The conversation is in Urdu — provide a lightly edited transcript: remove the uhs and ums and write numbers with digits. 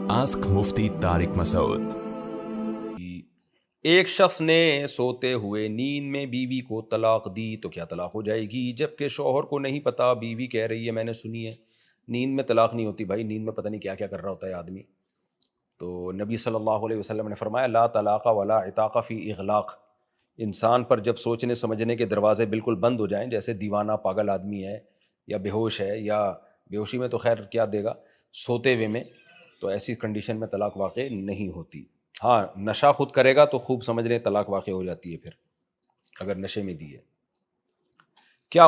Ask Mufti Tariq Masood. ایک شخص نے سوتے ہوئے نیند میں بیوی کو طلاق دی تو کیا طلاق ہو جائے گی؟ جبکہ شوہر کو نہیں پتا، بیوی کہہ رہی ہے میں نے سنی ہے۔ نیند میں طلاق نہیں ہوتی بھائی، نیند میں پتہ نہیں کیا کیا کر رہا ہوتا ہے آدمی۔ تو نبی صلی اللہ علیہ وسلم نے فرمایا لا طلاق ولا عتاق فی اغلاق۔ انسان پر جب سوچنے سمجھنے کے دروازے بالکل بند ہو جائیں، جیسے دیوانہ پاگل آدمی ہے یا بے ہوش ہے، یا بے ہوشی میں تو خیر کیا دے گا، سوتے ہوئے میں، تو ایسی کنڈیشن میں طلاق واقع نہیں ہوتی۔ ہاں نشہ خود کرے گا تو خوب سمجھ لیں طلاق واقع ہو جاتی ہے پھر، اگر نشے میں دی ہے۔ کیا